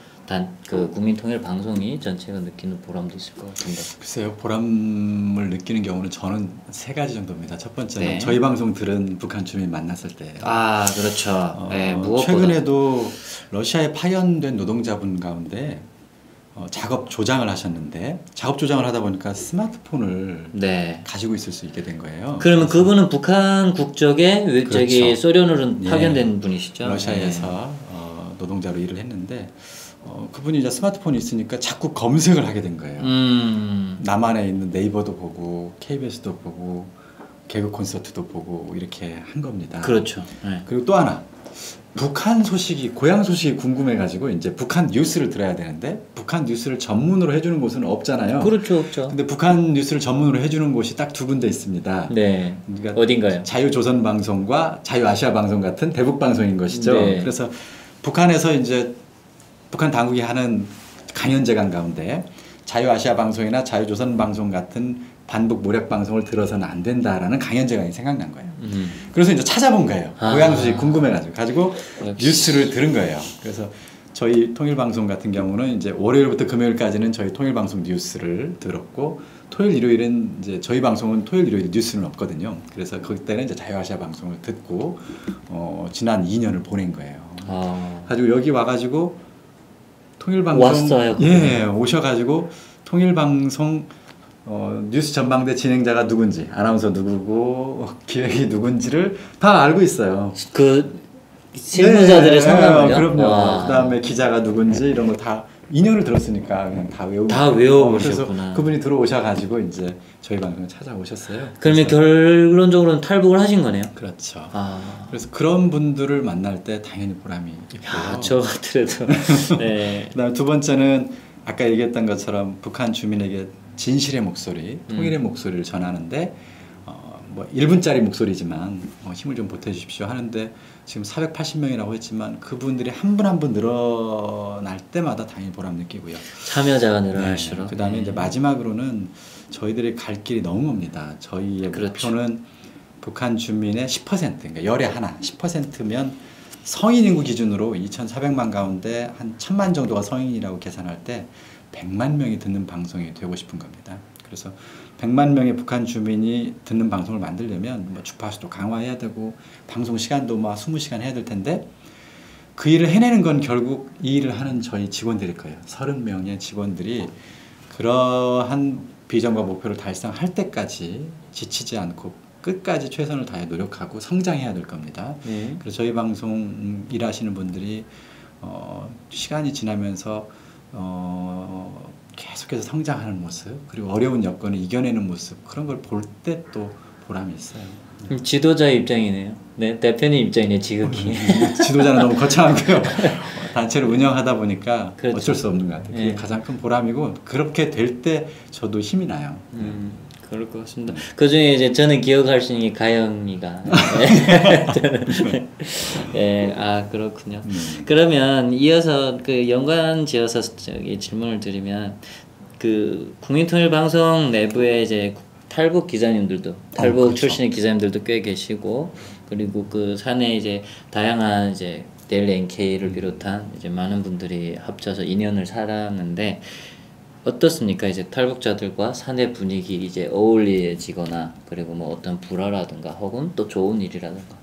그 국민통일방송이 전체가 느끼는 보람도 있을 것 같은데. 글쎄요, 보람을 느끼는 경우는 저는 세 가지 정도입니다. 첫 번째는 네. 저희 방송 들은 북한 주민 만났을 때. 아 그렇죠. 네, 무엇보다 최근에도 러시아에 파견된 노동자분 가운데 작업 조장을 하셨는데 작업 조장을 하다 보니까 스마트폰을 네. 가지고 있을 수 있게 된 거예요. 그러면 그분은 북한 국적의 그렇죠. 저기 소련으로 예. 파견된 분이시죠? 러시아에서 노동자로 일을 했는데 그분이 이제 스마트폰이 있으니까 자꾸 검색을 하게 된 거예요. 남한에 있는 네이버도 보고 KBS도 보고 개그 콘서트도 보고 이렇게 한 겁니다. 그렇죠. 네. 그리고 또 하나 북한 소식이 고향 소식이 궁금해가지고 이제 북한 뉴스를 들어야 되는데 북한 뉴스를 전문으로 해주는 곳은 없잖아요. 그렇죠, 없죠. 근데 북한 뉴스를 전문으로 해주는 곳이 딱 두 군데 있습니다. 네. 그러니까 어딘가요? 자유조선방송과 자유아시아방송 같은 대북 방송인 것이죠. 네. 그래서 북한에서 이제 북한 당국이 하는 강연재간 가운데 자유아시아방송이나 자유조선방송 같은 반북 모략 방송을 들어서는 안 된다라는 강연재간이 생각난 거예요. 그래서 이제 찾아본 거예요. 고향 소식 궁금해가지고 뉴스를 들은 거예요. 그래서 저희 통일방송 같은 경우는 이제 월요일부터 금요일까지는 저희 통일방송 뉴스를 들었고 토요일 일요일은 이제 저희 방송은 토요일 일요일 뉴스는 없거든요. 그래서 그때는 이제 자유아시아 방송을 듣고 지난 2년을 보낸 거예요. 가지고 여기 와가지고 통일방송 왔어요. 예, 오셔가지고 통일방송 뉴스 전망대 진행자가 누군지, 아나운서 누구고, 기획이 누군지를 다 알고 있어요. 그 실무자들의 성함을요? 그럼요. 그다음에 기자가 누군지 이런 거 다 2년을 들었으니까 그냥 다 외우고. 다 외워보셨구나. 그래서 그분이 들어오셔가지고 이제 저희 방송에 찾아오셨어요. 그러면 결론적으로는 탈북을 하신 거네요? 그렇죠. 그래서 그런 분들을 만날 때 당연히 보람이 있고요. 저 같더라도. 네. 그다음에 두 번째는 아까 얘기했던 것처럼 북한 주민에게 진실의 목소리, 통일의 목소리를 전하는데 뭐 1분짜리 목소리지만 힘을 좀 보태주십시오 하는데 지금 480명이라고 했지만 그분들이 한 분 한 분 늘어날 때마다 당연히 보람 느끼고요. 참여자가 늘어날수록. 네, 그다음에 이제 마지막으로는 저희들이 갈 길이 너무 멉니다. 저희의 그렇죠. 목표는 북한 주민의 10%, 그러니까 열에 하나 10%면 성인 인구 기준으로 2,400만 가운데 한 1,000만 정도가 성인이라고 계산할 때 100만 명이 듣는 방송이 되고 싶은 겁니다. 그래서 100만 명의 북한 주민이 듣는 방송을 만들려면 뭐 주파수도 강화해야 되고 방송 시간도 뭐 20시간 해야 될 텐데 그 일을 해내는 건 결국 이 일을 하는 저희 직원들일 거예요. 30명의 직원들이 그러한 비전과 목표를 달성할 때까지 지치지 않고 끝까지 최선을 다해 노력하고 성장해야 될 겁니다. 그래서 저희 방송 일하시는 분들이 시간이 지나면서 계속해서 성장하는 모습 그리고 어려운 여건을 이겨내는 모습 그런 걸 볼 때 또 보람이 있어요. 지도자의 입장이네요. 네, 대표님 입장이네요. 지극히. 지도자는 너무 거창하고요. 단체를 운영하다 보니까 그렇죠. 어쩔 수 없는 것 같아요. 그게 가장 큰 보람이고 그렇게 될 때 저도 힘이 나요. 그럴 것 같습니다. 그 중에 이제 저는 기억할 수 있는 게 가영이가. 네, 그렇군요. 그러면 이어서 그 연관지어서 저기 질문을 드리면 그 국민통일방송 내부에 이제 탈북 기자님들도 탈북 그렇죠. 출신의 기자님들도 꽤 계시고 그리고 그 사내 이제 다양한 이제 델 NK를 비롯한 이제 많은 분들이 합쳐서 2년을 살았는데. 어떻습니까? 이제 탈북자들과 사내 분위기 이제 어울리지거나 그리고 뭐 어떤 불화라든가 혹은 또 좋은 일이라든가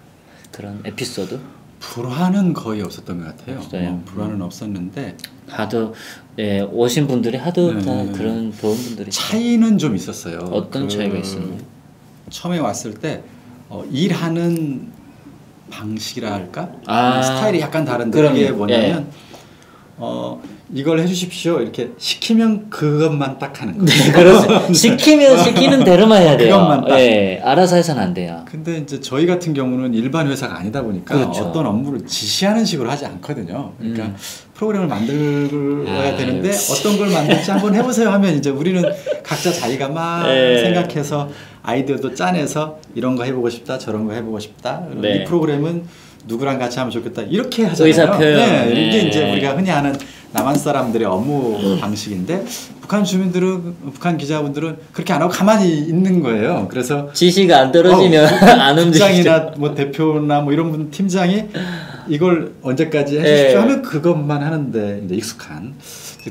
그런 에피소드? 불화는 거의 없었던 것 같아요. 없어요. 불화는 없었는데 하도 오신 분들이 하도 다 그런 좋은 분들이 차이는 좀 있었어요. 어떤 차이가 있었나요? 처음에 왔을 때 일하는 방식이라 할까? 스타일이 약간 다른데 그럼요. 이게 뭐냐면 이걸 해주십시오 이렇게 시키면 그것만 딱 하는 거예요. 네, 그렇죠. 시키는 대로만 해야 돼요. 그것만 딱. 예, 알아서 해서는 안 돼요. 근데 이제 저희 같은 경우는 일반 회사가 아니다 보니까 그렇죠. 어떤 업무를 지시하는 식으로 하지 않거든요. 그러니까 프로그램을 만들어야 되는데 어떤 걸 만들지 한번 해보세요 하면 이제 우리는 각자 자기가 막 네. 생각해서 아이디어도 짜내서 이런 거 해보고 싶다 저런 거 해보고 싶다 네. 이 프로그램은 누구랑 같이 하면 좋겠다 이렇게 하잖아요. 의사 표현. 네, 이게 네. 이제 우리가 흔히 하는 남한 사람들의 업무 방식인데 북한 주민들은 북한 기자분들은 그렇게 안 하고 가만히 있는 거예요. 그래서 지시가 안 떨어지면 안 움직이죠. 국장이나 뭐 대표나 뭐 이런 분 팀장이 이걸 언제까지 해주십시오 네. 하면 그것만 하는데 이제 익숙한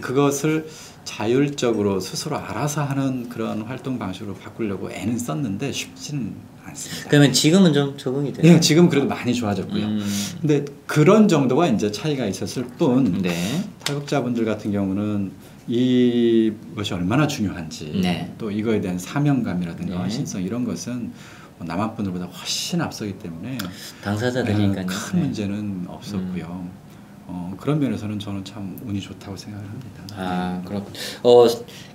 그것을 자율적으로 스스로 알아서 하는 그런 활동 방식으로 바꾸려고 애는 썼는데 쉽지는 않습니다. 그러면 지금은 좀 적응이 돼요. 예, 지금 그래도 많이 좋아졌고요. 근데 그런 정도가 이제 차이가 있었을 뿐 네. 탈북자분들 같은 경우는 이것이 얼마나 중요한지 네. 또 이거에 대한 사명감이라든가 네. 신성 이런 것은 남한 분들보다 훨씬 앞서기 때문에 당사자들이니까요. 큰 네. 문제는 없었고요. 그런 면에서는 저는 참 운이 좋다고 생각을 합니다. 아, 그렇군.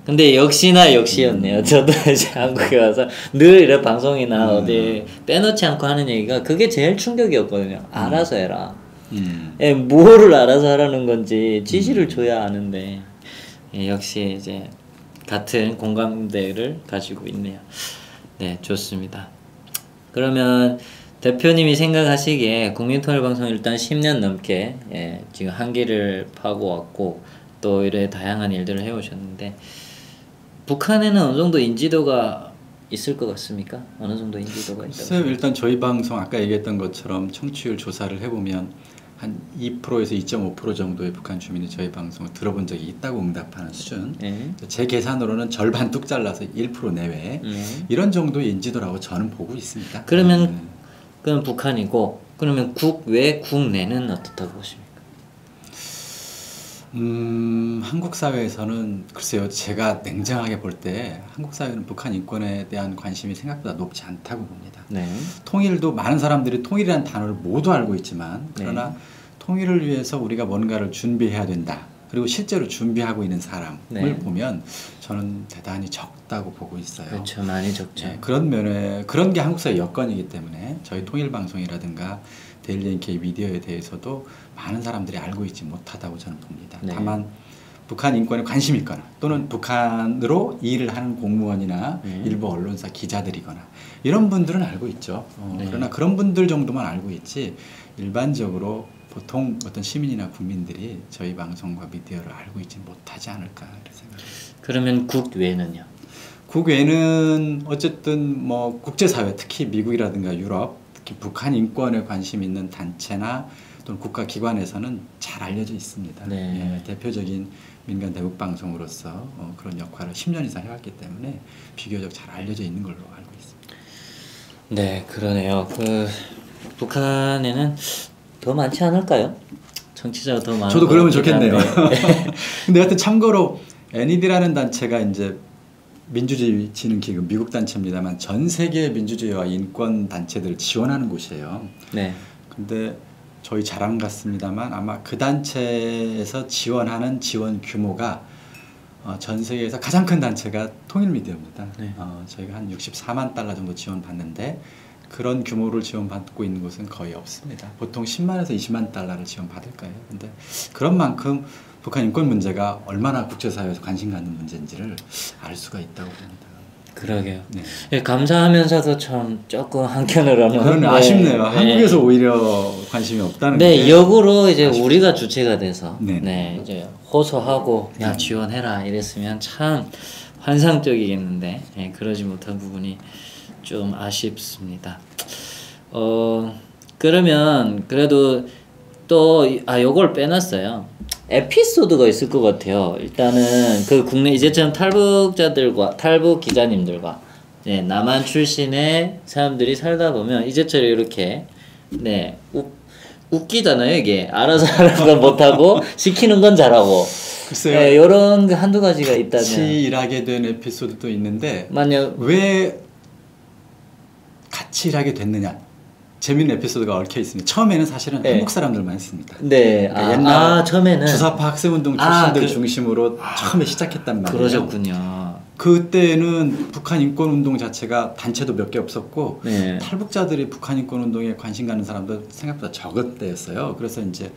근데 역시나 역시였네요. 저도 이제 한국에 와서 늘 이런 방송이나 어디 빼놓지 않고 하는 얘기가 그게 제일 충격이었거든요. 알아서 해라. 예, 뭐를 알아서 하라는 건지 지시를 줘야 아는데 예, 역시 이제 같은 공감대를 가지고 있네요. 네, 좋습니다. 그러면 대표님이 생각하시기에 국민통일방송 일단 10년 넘게 예, 지금 한계를 파고 왔고 또 이래 다양한 일들을 해오셨는데 북한에는 어느 정도 인지도가 있을 것 같습니까? 어느 정도 인지도가 있다고? 글쎄요, 일단 저희 방송 아까 얘기했던 것처럼 청취율 조사를 해보면 한 2%에서 2.5% 정도의 북한 주민이 저희 방송을 들어본 적이 있다고 응답하는 수준. 네. 제 계산으로는 절반 뚝 잘라서 1% 내외 이런 정도의 인지도라고 저는 보고 있습니다. 그러면 그건 북한이고 그러면 국외 국내는 어떻다고 보십니까? 한국 사회에서는 글쎄요 제가 냉정하게 볼 때 한국 사회는 북한 인권에 대한 관심이 생각보다 높지 않다고 봅니다. 네. 통일도 많은 사람들이 통일이라는 단어를 모두 알고 있지만 그러나 네. 통일을 위해서 우리가 뭔가를 준비해야 된다. 그리고 실제로 준비하고 있는 사람을 네. 보면 저는 대단히 적다고 보고 있어요. 그렇죠. 많이 적죠. 네, 그런 면에 그런 게 한국 사회 여건이기 때문에 저희 통일방송이라든가 데일리 NK 미디어에 대해서도 많은 사람들이 알고 있지 못하다고 저는 봅니다. 네. 다만 북한 인권에 관심이 있거나 또는 북한으로 일을 하는 공무원이나 일부 언론사 기자들이거나 이런 분들은 알고 있죠. 네. 그러나 그런 분들 정도만 알고 있지 일반적으로 보통 어떤 시민이나 국민들이 저희 방송과 미디어를 알고 있지 못하지 않을까 이렇게 생각합니다. 그러면 국외는요? 국외는 어쨌든 뭐 국제사회 특히 미국이라든가 유럽 특히 북한 인권에 관심 있는 단체나 또는 국가기관에서는 잘 알려져 있습니다. 네. 예, 대표적인 민간 대북 방송으로서 그런 역할을 10년 이상 해왔기 때문에 비교적 잘 알려져 있는 걸로 알고 있습니다. 네, 그러네요. 북한에는 더 많지 않을까요? 청취자가 더 많을 저도 것 그러면 같긴 좋겠네요. 한데. 근데 하여튼 참고로 NED라는 단체가 이제 민주주의 진흥기금 미국 단체입니다만 전 세계 민주주의와 인권 단체들을 지원하는 곳이에요. 네. 근데 저희 자랑 같습니다만 아마 그 단체에서 지원하는 지원 규모가 전 세계에서 가장 큰 단체가 통일미디어입니다. 네. 저희가 한 64만 달러 정도 지원받는데 그런 규모를 지원받고 있는 곳은 거의 없습니다. 보통 10만에서 20만 달러를 지원받을 거예요. 근데 그런 만큼 북한 인권 문제가 얼마나 국제사회에서 관심 갖는 문제인지를 알 수가 있다고 봅니다. 그러게요. 네. 예, 감사하면서도 참 조금 한켠으로는 그건 네. 아쉽네요. 네. 한국에서 오히려 관심이 없다는 네, 게. 역으로 이제 아쉽죠. 우리가 주체가 돼서 네. 네, 이제 호소하고 야 지원해라 이랬으면 참 환상적이겠는데 예, 그러지 못한 부분이 좀 아쉽습니다. 그러면 그래도 또 요걸 빼놨어요. 에피소드가 있을 것 같아요. 일단은 그 국내 이제처럼 탈북 기자님들과 네, 남한 출신의 사람들이 살다 보면 이제처럼 이렇게 네 웃기잖아요. 이게 알아서 하는 건 못하고 시키는 건 잘하고 글쎄요. 네, 이런 그 한두 가지가 있다면 같이 일하게 된 에피소드도 있는데 만약 왜 같이 일하게 됐느냐 재밌는 에피소드가 얽혀 있습니다. 처음에는 사실은 네. 한국 사람들만 했습니다. 네. 그러니까 옛날 처음에는 주사파 학생운동 출신들 중심으로 처음에 시작했단 말이에요. 그러셨군요. 그때는 북한 인권운동 자체가 단체도 몇 개 없었고 네. 탈북자들이 북한 인권운동에 관심 가는 사람도 생각보다 적을 때였어요. 그래서 이제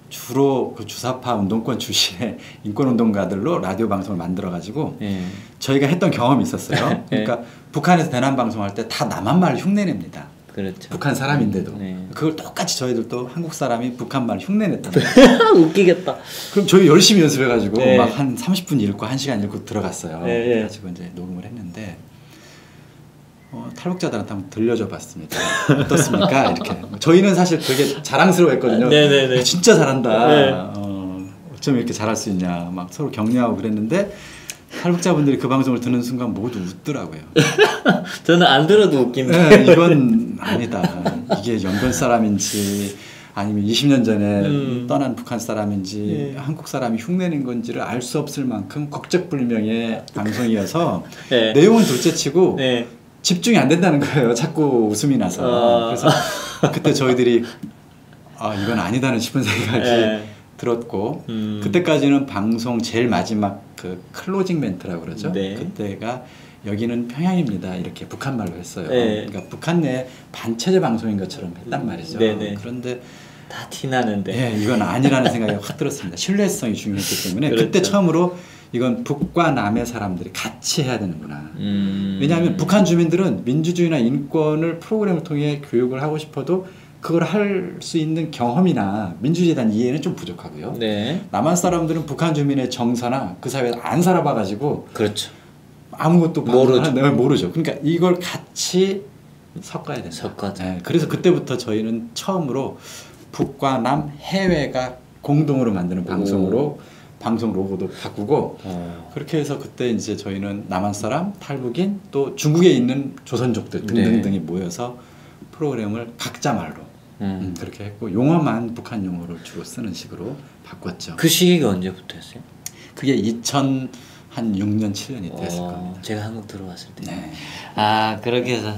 주로 그 주사파 운동권 출신의 인권운동가들로 라디오 방송을 만들어가지고 네. 저희가 했던 경험이 있었어요. 네. 그러니까 북한에서 대남 방송할 때 다 남한 말을 흉내냅니다. 그렇죠. 북한 사람인데도 네. 그걸 똑같이 저희들도 한국 사람이 북한 말 흉내냈단 말이에요. 웃기겠다. 그럼 저희 열심히 연습해가지고 네. 막 한 30분 읽고 1시간 읽고 들어갔어요. 네. 그래가지고 이제 녹음을 했는데 탈북자들한테 한번 들려줘 봤습니다. 어떻습니까? 이렇게 저희는 사실 되게 자랑스러워했거든요. 네네네. 진짜 잘한다. 네. 어쩜 이렇게 잘할 수 있냐. 막 서로 격려하고 그랬는데 탈북자분들이 그 방송을 듣는 순간 모두 웃더라고요. 저는 안 들어도 웃긴데. 네, 이건 아니다. 이게 연변 사람인지 아니면 20년 전에 떠난 북한 사람인지 한국 사람이 흉내낸 건지를 알 수 없을 만큼 국적불명의 방송이어서 네. 내용은 둘째치고 네. 집중이 안 된다는 거예요. 자꾸 웃음이 나서. 그래서 그때 저희들이 이건 아니다는 싶은 생각이 네. 들었고 그때까지는 방송 제일 마지막 그 클로징 멘트라고 그러죠. 네. 그때가 여기는 평양입니다. 이렇게 북한 말로 했어요. 네. 그러니까 북한 내 반체제 방송인 것처럼 했단 말이죠. 네네. 그런데 다 티나는데. 이건 아니라는 생각이 확 들었습니다. 신뢰성이 중요했기 때문에 그렇죠. 그때 처음으로 이건 북과 남의 사람들이 같이 해야 되는구나. 왜냐하면 북한 주민들은 민주주의나 인권을 프로그램을 통해 교육을 하고 싶어도 그걸 할 수 있는 경험이나 민주주의에 대한 이해는 좀 부족하고요. 네. 남한 사람들은 북한 주민의 정서나 그 사회에 안 살아봐가지고 그렇죠. 아무것도 모르죠. 모르죠. 그러니까 이걸 같이 섞어야 된다. 섞어서. 네, 그래서 그때부터 저희는 처음으로 북과 남 해외가 공동으로 만드는 방송으로 방송 로고도 바꾸고 그렇게 해서 그때 이제 저희는 남한 사람, 탈북인 또 중국에 있는 조선족들 등등등이 모여서 프로그램을 각자 말로 그렇게 했고 용어만 북한 용어를 주로 쓰는 식으로 바꿨죠. 그 시기가 언제부터였어요? 그게 2006년 7년이 됐을 겁니다. 제가 한국 들어왔을 때. 네. 그렇게 해서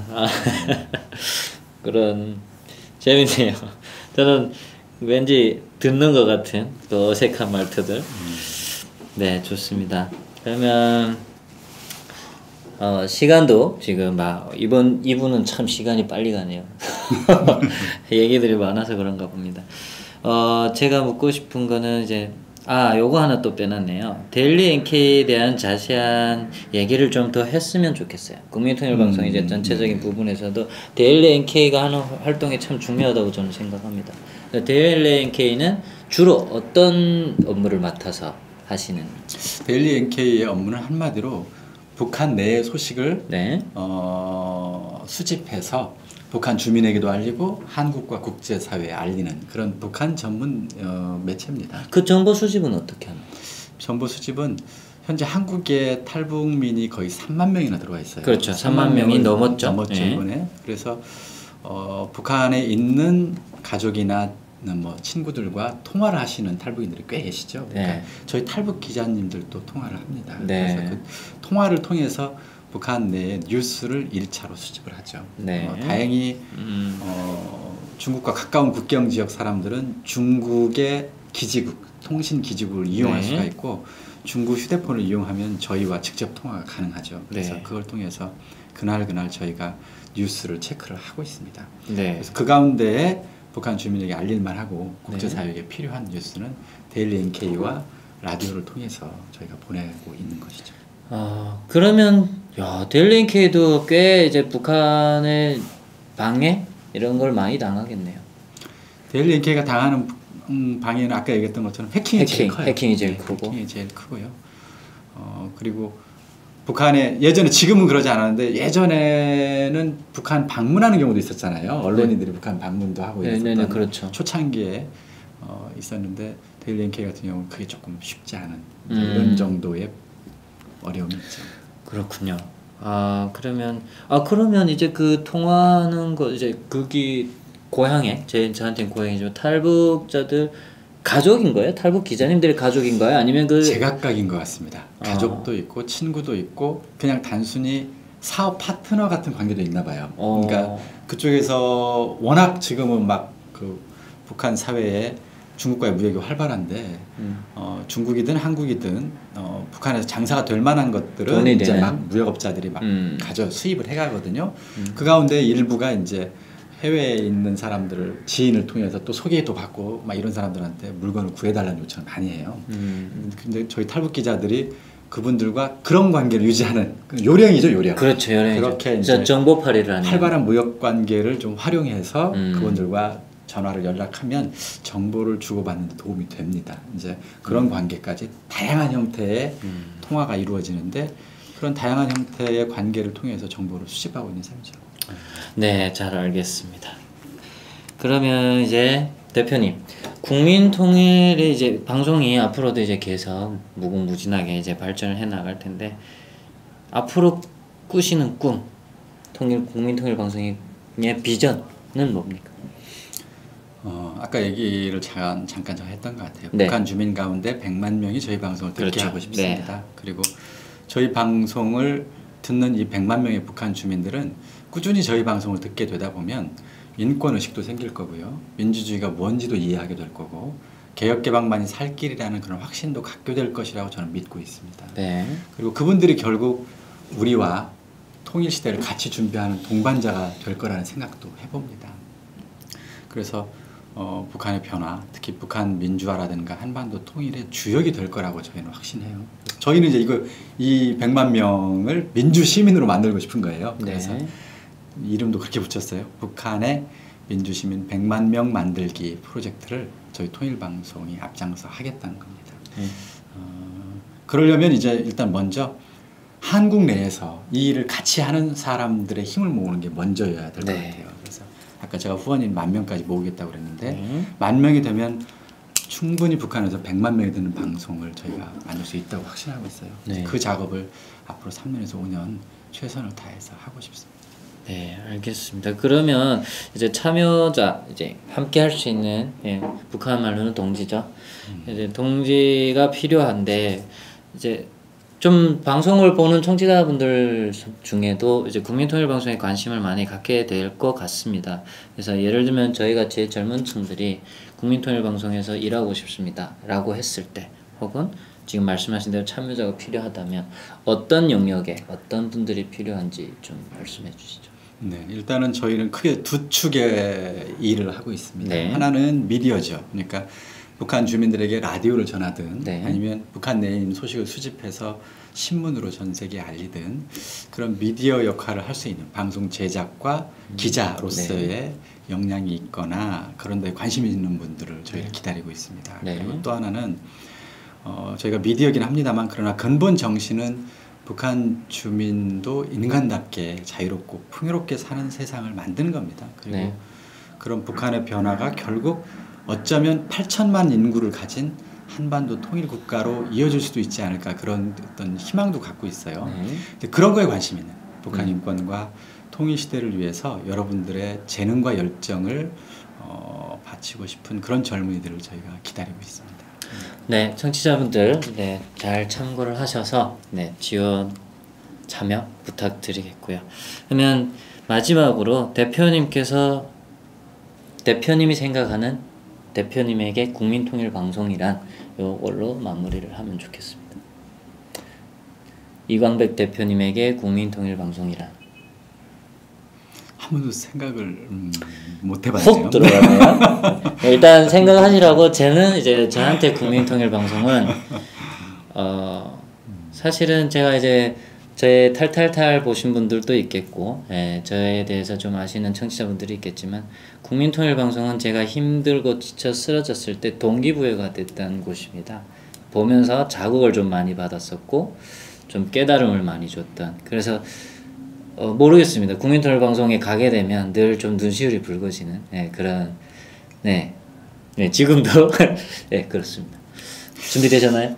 그런 재밌네요. 저는 왠지 듣는 것 같은 그 어색한 말투들. 네, 좋습니다. 그러면 시간도 지금 막 이분은 참 시간이 빨리 가네요. 얘기들이 많아서 그런가 봅니다. 제가 묻고 싶은 거는 이제 요거 하나 또 빼놨네요. 데일리 NK에 대한 자세한 얘기를 좀 더 했으면 좋겠어요. 국민통일방송 이제 전체적인 부분에서도 데일리 NK가 하는 활동이 참 중요하다고 저는 생각합니다. 데일리 NK는 주로 어떤 업무를 맡아서 하시는? 데일리 NK의 업무는 한마디로 북한 내의 소식을 네. 수집해서 북한 주민에게도 알리고 한국과 국제사회에 알리는 그런 북한 전문 매체입니다. 그 정보 수집은 어떻게 하나요? 정보 수집은 현재 한국에 탈북민이 거의 3만 명이나 들어와 있어요. 그렇죠. 3만 명이 넘었죠. 네. 이번에. 그래서 북한에 있는 가족이나 뭐 친구들과 통화를 하시는 탈북인들이 꽤 계시죠. 그러니까 네. 저희 탈북 기자님들도 통화를 합니다. 네. 그래서 그 통화를 통해서 북한 내 뉴스를 1차로 수집을 하죠. 네. 다행히 중국과 가까운 국경 지역 사람들은 중국의 기지국, 통신 기지국을 이용할 네. 수가 있고 중국 휴대폰을 이용하면 저희와 직접 통화가 가능하죠. 그래서 네. 그걸 통해서 그날 저희가 뉴스를 체크를 하고 있습니다. 네. 그래서 그 가운데에 북한 주민에게 알릴만 하고 국제사회에 필요한 뉴스는 데일리 NK와 라디오를 통해서 저희가 보내고 있는 것이죠. 그러면 데일리 NK도 꽤 이제 북한의 방해 이런 걸 많이 당하겠네요. 데일리 NK가 당하는 방해는 아까 얘기했던 것처럼 해킹이 제일 커요. 해킹이 제일 크고. 해킹이 제일 크고요. 그리고 북한에 예전에 지금은 그러지 않았는데 예전에는 북한 방문하는 경우도 있었잖아요. 언론인들이 북한 방문도 하고 있었던 그렇죠. 초창기에 있었는데 데일리 NK 같은 경우는 그게 조금 쉽지 않은 이런 정도의 어려움이 있죠. 그렇군요. 그러면 이제 그 통화하는 거 이제 거기 고향에 저한테는 고향이죠. 탈북자들 가족인 거예요? 탈북 기자님들의 가족인 거예요? 아니면 그 제각각인 것 같습니다. 가족도 있고 친구도 있고 그냥 단순히 사업 파트너 같은 관계도 있나 봐요. 어. 그러니까 그쪽에서 워낙 지금은 막 그 북한 사회에 중국과의 무역이 활발한데 중국이든 한국이든 북한에서 장사가 될 만한 것들은 돈이 이제 되는. 막 무역업자들이 막 가져 수입을 해가거든요. 음. 그 가운데 일부가 이제 해외에 있는 사람들을 지인을 통해서 또 소개도 받고 막 이런 사람들한테 물건을 구해달라는 요청을 많이 해요. 근데 저희 탈북 기자들이 그분들과 그런 관계를 유지하는 요령이죠, 요령. 그렇죠, 요령이죠. 그렇게 진짜 이제 정보팔이를 하는. 활발한 무역 관계를 좀 활용해서 음. 그분들과 전화를 연락하면 정보를 주고받는 데 도움이 됩니다. 이제 그런 관계까지 다양한 형태의 통화가 이루어지는데 그런 다양한 형태의 관계를 통해서 정보를 수집하고 있는 셈이죠. 네, 잘 알겠습니다. 그러면 이제 대표님, 국민통일의 이제 방송이 앞으로도 이제 계속 무궁무진하게 이제 발전을 해 나갈 텐데 앞으로 꾸시는 꿈, 국민통일 방송의 비전은 뭡니까? 아까 얘기를 잠깐 했던 것 같아요. 네. 북한 주민 가운데 100만 명이 저희 방송을 듣게 그렇죠. 하고 싶습니다. 네. 그리고 저희 방송을 듣는 이 100만 명의 북한 주민들은 꾸준히 저희 방송을 듣게 되다 보면 인권의식도 생길 거고요. 민주주의가 뭔지도 이해하게 될 거고 개혁개방만이 살 길이라는 그런 확신도 갖게 될 것이라고 저는 믿고 있습니다. 네. 그리고 그분들이 결국 우리와 통일시대를 같이 준비하는 동반자가 될 거라는 생각도 해봅니다. 그래서 북한의 변화, 특히 북한 민주화라든가 한반도 통일의 주역이 될 거라고 저희는 확신해요. 저희는 이제 이 100만 명을 민주 시민으로 만들고 싶은 거예요. 그래서 네. 이름도 그렇게 붙였어요. 북한의 민주 시민 100만 명 만들기 프로젝트를 저희 통일방송이 앞장서 하겠다는 겁니다. 그러려면 이제 일단 먼저 한국 내에서 이 일을 같이 하는 사람들의 힘을 모으는 게 먼저여야 될 것 네. 같아요. 그래서 아까 제가 후원인 10,000명까지 모으겠다고 그랬는데 네. 10,000명이 되면 충분히 북한에서 100만 명이 듣는 방송을 저희가 만들 수 있다고 확신하고 있어요. 네. 그 작업을 앞으로 3년에서 5년 최선을 다해서 하고 싶습니다. 네, 알겠습니다. 그러면 이제 참여자 이제 함께 할 수 있는 북한 말로는 동지죠. 이제 동지가 필요한데 이제 좀 방송을 보는 청취자분들 중에도 이제 국민통일방송에 관심을 많이 갖게 될 것 같습니다. 그래서 예를 들면 저희 같이 젊은 층들이 국민통일방송에서 일하고 싶습니다라고 했을 때 혹은 지금 말씀하신 대로 참여자가 필요하다면 어떤 영역에 어떤 분들이 필요한지 좀 말씀해 주시죠. 네, 일단은 저희는 크게 두 축의 일을 하고 있습니다. 네. 하나는 미디어죠. 그러니까 북한 주민들에게 라디오를 전하든 네. 아니면 북한 내에 있는 소식을 수집해서 신문으로 전 세계에 알리든 그런 미디어 역할을 할 수 있는 방송 제작과 기자로서의 네. 역량이 있거나 그런 데 관심이 있는 분들을 저희가 기다리고 있습니다. 네. 그리고 또 하나는 저희가 미디어긴 합니다만 그러나 근본 정신은 북한 주민도 인간답게 자유롭고 풍요롭게 사는 세상을 만드는 겁니다. 그리고 네. 그런 북한의 변화가 결국 어쩌면 8천만 인구를 가진 한반도 통일 국가로 이어질 수도 있지 않을까 그런 어떤 희망도 갖고 있어요. 네. 근데 그런 거에 관심 있는 북한 인권과 통일 시대를 위해서 여러분들의 재능과 열정을 바치고 싶은 그런 젊은이들을 저희가 기다리고 있습니다. 네, 청취자분들 잘 참고를 하셔서 지원 참여 부탁드리겠고요. 그러면 마지막으로 대표님이 생각하는 대표님에게 국민통일방송이란 이걸로 마무리를 하면 좋겠습니다. 이광백 대표님에게 국민통일방송이란 한 번도 생각을 못 해봤네요. 훅 들어가네요. 일단 생각하시라고 이제 저한테 국민통일방송은 사실은 제가 이제 저의 탈탈탈 보신 분들도 있겠고 저에 대해서 좀 아시는 청취자분들이 있겠지만 국민통일방송은 제가 힘들고 지쳐 쓰러졌을 때 동기부여가 됐던 곳입니다. 보면서 자극을 좀 많이 받았었고 좀 깨달음을 많이 줬던 그래서 모르겠습니다. 국민통일방송에 가게 되면 늘 좀 눈시울이 붉어지는 그런 지금도 그렇습니다. 준비되셨나요?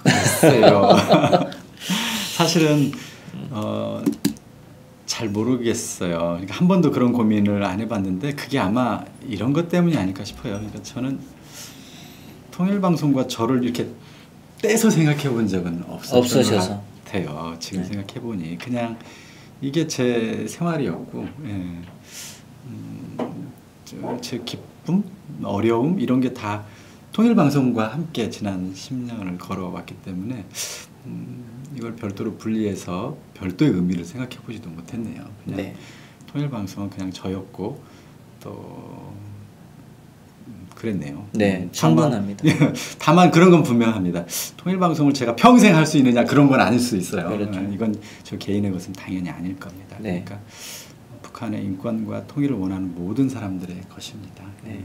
글쎄요. 사실은 잘 모르겠어요. 그러니까 한 번도 그런 고민을 안 해봤는데 그게 아마 이런 것 때문이 아닐까 싶어요. 그러니까 저는 통일방송과 저를 이렇게 떼서 생각해 본 적은 없으셔서 같아요. 지금 네. 생각해 보니 그냥 이게 제 생활이었고, 예. 제 기쁨, 어려움 이런 게 다 통일방송과 함께 지난 10년을 걸어왔기 때문에 이걸 별도로 분리해서 별도의 의미를 생각해 보지도 못했네요. 그냥 네. 통일방송은 그냥 저였고 또 그랬네요. 네, 다만, 충분합니다. 다만 그런 건 분명합니다. 통일방송을 제가 평생 할 수 있느냐 그런 건 아닐 수 있어요. 그렇죠. 이건 저 개인의 것은 당연히 아닐 겁니다. 네. 그러니까 북한의 인권과 통일을 원하는 모든 사람들의 것입니다. 네.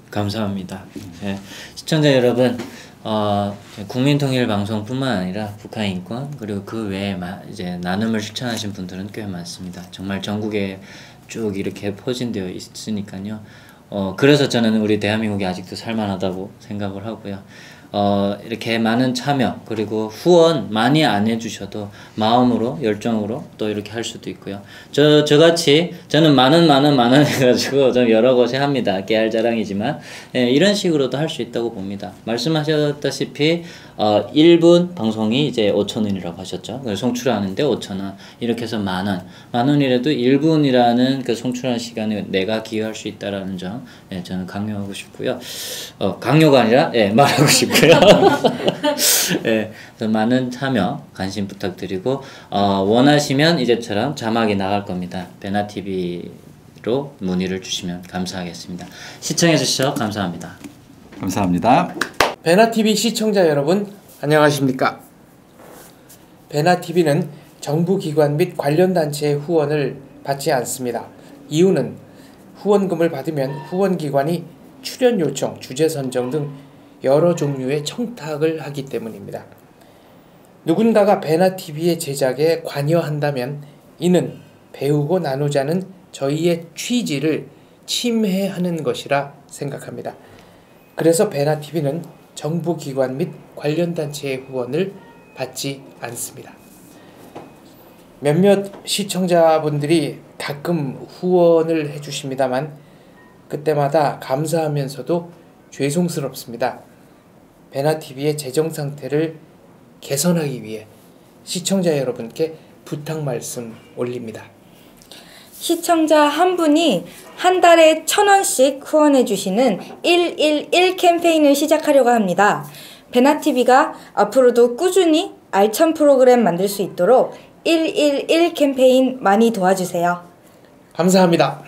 감사합니다. 네. 시청자 여러분, 국민통일방송뿐만 아니라 북한 인권 그리고 그 외에 이제 나눔을 실천하신 분들은 꽤 많습니다. 정말 전국에 쭉 이렇게 포진되어 있으니까요. 그래서 저는 우리 대한민국이 아직도 살만하다고 생각을 하고요. 이렇게 많은 참여 그리고 후원 많이 안 해주셔도 마음으로 열정으로 또 이렇게 할 수도 있고요. 저같이 저는 많은 해가지고 좀 여러 곳에 합니다. 깨알 자랑이지만 이런 식으로도 할 수 있다고 봅니다. 말씀하셨다시피 1분 방송이 이제 5,000원이라고 하셨죠. 그래서 송출하는데 5,000원 이렇게 해서 만 원이라도 1분이라는 그 송출하는 시간에 내가 기여할 수 있다라는 점 저는 강요하고 싶고요. 강요가 아니라 말하고 싶고요. 그래서 많은 참여 관심 부탁드리고 원하시면 이제처럼 자막이 나갈 겁니다. 베나TV로 문의를 주시면 감사하겠습니다. 시청해 주셔서 감사합니다. 감사합니다. 베나TV 시청자 여러분 안녕하십니까. 베나TV는 정부기관 및 관련 단체의 후원을 받지 않습니다. 이유는 후원금을 받으면 후원기관이 출연 요청, 주제 선정 등 여러 종류의 청탁을 하기 때문입니다. 누군가가 베나TV의 제작에 관여한다면 이는 배우고 나누자는 저희의 취지를 침해하는 것이라 생각합니다. 그래서 베나TV는 정부기관 및 관련 단체의 후원을 받지 않습니다. 몇몇 시청자분들이 가끔 후원을 해주십니다만 그때마다 감사하면서도 죄송스럽습니다. 베나TV의 재정 상태를 개선하기 위해 시청자 여러분께 부탁 말씀 올립니다. 시청자 한 분이 한 달에 1,000원씩 후원해 주시는 111 캠페인을 시작하려고 합니다. 베나TV가 앞으로도 꾸준히 알찬 프로그램 만들 수 있도록 111 캠페인 많이 도와주세요. 감사합니다.